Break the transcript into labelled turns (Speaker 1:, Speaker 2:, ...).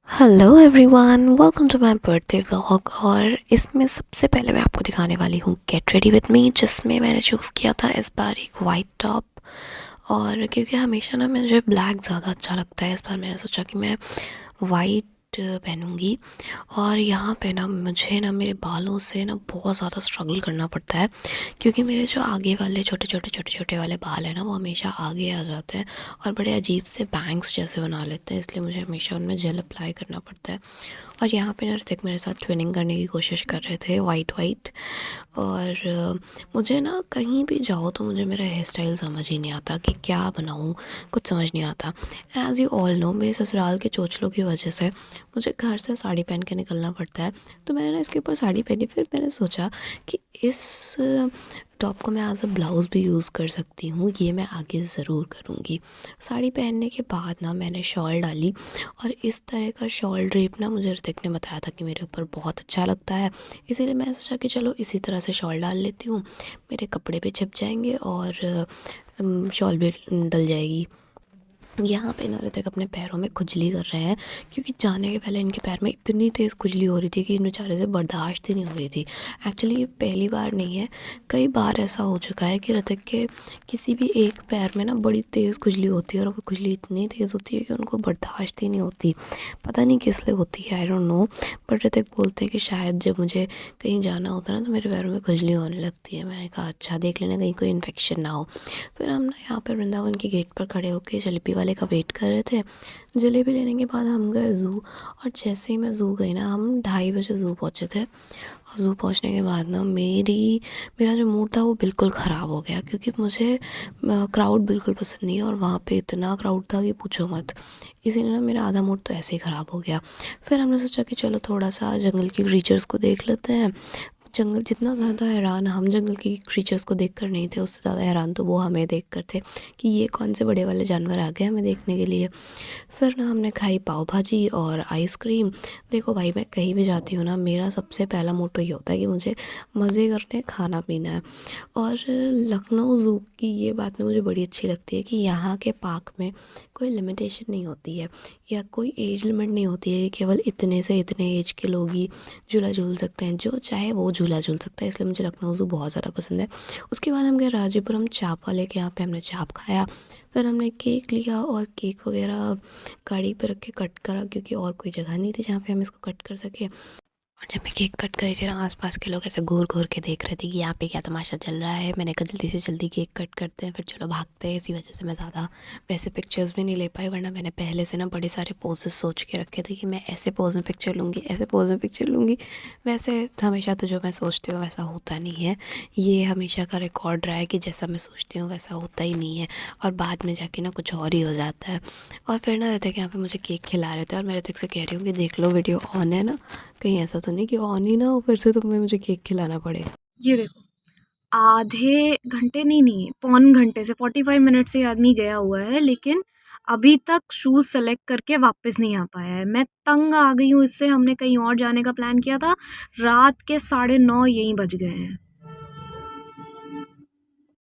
Speaker 1: Hello everyone, welcome to my birthday vlog. और इसमें सबसे पहले मैं आपको दिखाने वाली हूँ गेट रेडी विद मी, जिसमें मैंने चूज़ किया था इस बार एक वाइट टॉप। और क्योंकि हमेशा ना मुझे ब्लैक ज़्यादा अच्छा लगता है, इस बार मैंने सोचा कि मैं वाइट पहनूंगी। और यहाँ पे ना मुझे ना मेरे बालों से ना बहुत ज़्यादा स्ट्रगल करना पड़ता है, क्योंकि मेरे जो आगे वाले छोटे छोटे वाले बाल हैं ना, वो हमेशा आगे आ जाते हैं और बड़े अजीब से बैंग्स जैसे बना लेते हैं। इसलिए मुझे हमेशा उनमें जेल अप्लाई करना पड़ता है। और यहाँ पे ना ऋतिक मेरे साथ ट्विनिंग करने की कोशिश कर रहे थे, वाइट वाइट। और मुझे ना कहीं भी जाओ तो मुझे मेरा हेयर स्टाइल समझ ही नहीं आता कि क्या बनाऊँ, कुछ समझ नहीं आता। एज़ यू ऑल नो, मेरे ससुराल के चोचलों की वजह से मुझे घर से साड़ी पहन के निकलना पड़ता है। तो मैंने ना इसके ऊपर साड़ी पहनी, फिर मैंने सोचा कि इस टॉप को मैं एज अ ब्लाउज़ भी यूज़ कर सकती हूँ। ये मैं आगे ज़रूर करूँगी। साड़ी पहनने के बाद ना मैंने शॉल डाली, और इस तरह का शॉल ड्रेप ना मुझे ऋतिक ने बताया था कि मेरे ऊपर बहुत अच्छा लगता है। इसीलिए मैं सोचा कि चलो इसी तरह से शॉल डाल लेती हूँ, मेरे कपड़े भी छिप जाएंगे और शॉल भी डल जाएगी। यहाँ पे ना ऋतिक अपने पैरों में खुजली कर रहे हैं, क्योंकि जाने के पहले इनके पैर में इतनी तेज़ खुजली हो रही थी कि इन बेचारे से बर्दाश्त ही नहीं हो रही थी। एक्चुअली ये पहली बार नहीं है, कई बार ऐसा हो चुका है कि ऋतिक के किसी भी एक पैर में ना बड़ी तेज़ खुजली होती है, और वो खुजली इतनी तेज़ होती है कि उनको बर्दाश्त ही नहीं होती। पता नहीं किस लिए होती है, I don't know. But Hrithik बोलते हैं कि शायद जब मुझे कहीं जाना होता है ना, तो मेरे पैरों में खुजली होने लगती है। मैंने कहा अच्छा, देख लेना कहीं कोई इन्फेक्शन ना हो। फिर हम ना यहाँ पर वृंदावन के गेट पर खड़े होकर जलेबी वाले का वेट कर रहे थे। जलेबी लेने के बाद हम गए ज़ू। और जैसे ही मैं ज़ू गई ना, हम 2:30 बजे ज़ू पहुँचे थे। और ज़ू पहुँचने के बाद ना मेरा जो मूड था वो बिल्कुल ख़राब हो गया, क्योंकि मुझे क्राउड बिल्कुल पसंद नहीं है, और वहाँ पे इतना क्राउड था कि पूछो मत। इसीलिए ना मेरा आधा मूड तो ऐसे ही ख़राब हो गया। फिर हमने सोचा कि चलो थोड़ा सा जंगल की क्रीचर्स को देख लेते हैं। जंगल जितना ज़्यादा हैरान हम जंगल की क्रीचर्स को देखकर नहीं थे, उससे ज़्यादा हैरान तो वो हमें देख कर थे कि ये कौन से बड़े वाले जानवर आ गए हमें देखने के लिए। फिर ना हमने खाई पाव भाजी और आइसक्रीम। देखो भाई, मैं कहीं भी जाती हूँ ना, मेरा सबसे पहला मोटो ये होता है कि मुझे मज़े करने खाना पीना है। और लखनऊ ज़ू की ये बात ना मुझे बड़ी अच्छी लगती है कि यहाँ के पार्क में कोई लिमिटेशन नहीं होती है, या कोई एज लिमिट नहीं होती है कि केवल इतने से इतने एज के लोग ही झूला झूल सकते हैं, जो चाहे वो झूला झूल सकता है। इसलिए मुझे लखनऊ ज़ू बहुत ज़्यादा पसंद है। उसके बाद हम गए राजीपुरम चाप वाले के, यहाँ पे हमने चाप खाया। फिर हमने केक लिया, और केक वगैरह गाड़ी पे रख के कट करा, क्योंकि और कोई जगह नहीं थी जहाँ पे हम इसको कट कर सके। और जब मैं केक कट कर रही थी ना, आसपास के लोग ऐसे घूर घूर के देख रहे थे कि यहाँ पे क्या तमाशा चल रहा है। मैंने कहा जल्दी से जल्दी केक कट करते हैं, फिर चलो भागते हैं। इसी वजह से मैं ज़्यादा वैसे पिक्चर्स भी नहीं ले पाई, वरना मैंने पहले से ना बड़े सारे पोजेस सोच के रखे थे कि मैं ऐसे पोज में पिक्चर लूँगी, ऐसे पोज में पिक्चर लूँगी। वैसे हमेशा तो जो मैं सोचती हूँ वैसा होता नहीं है। ये हमेशा का रिकॉर्ड रहा है कि जैसा मैं सोचती हूँ वैसा होता ही नहीं है, और बाद में जाके ना कुछ और ही हो जाता है। और फिर ना ऋतिक यहाँ पे मुझे केक खिला रहे थे, और मैं ऋतिक से कह रही हूँ कि देख लो वीडियो ऑन है ना, कहीं ऐसा तो नहीं कि ऑन ही ना हो फिर से तुम्हें मुझे केक खिलाना पड़े।
Speaker 2: ये देखो, आधे घंटे नहीं, पौन घंटे से 45 मिनट से ये आदमी गया हुआ है, लेकिन अभी तक शूज सेलेक्ट करके वापस नहीं आ पाया है। मैं तंग आ गई हूँ इससे। हमने कहीं और जाने का प्लान किया था, रात के 9:30 यहीं बज गए हैं।